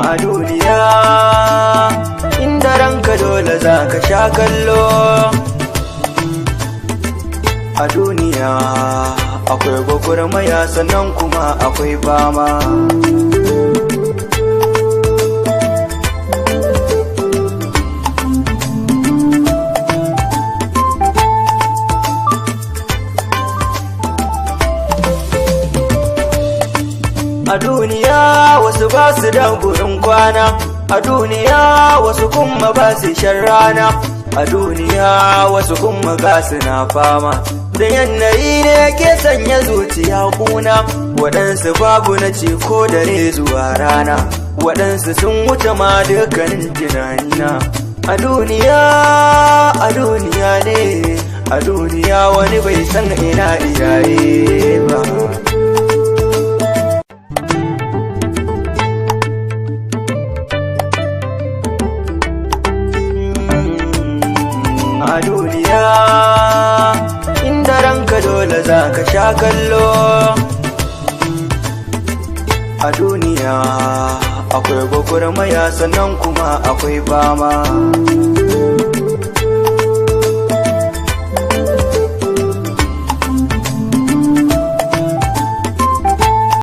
A duniya inda ranka dole za ka sha kallo. A duniya akwai gwagwarmaya sannan kuma akwai fama. A duniya wasu ba su da gurin kwana, a duniya wasu kuma ba su shan rana, a duniya wasu kuma ga su na fama. Da yanayi ne ke sanya zuciya kuna, waɗansu babu na ce ko dare zuwa rana, waɗansu sun wuce ma dukkanin tunanina. A duniya ne, a duniya wani bai san ina iyaye ba. A duniya inda ranka dole za ka sha kallo. A duniya akwai gwagwarmaya sannan kuma akwai fama.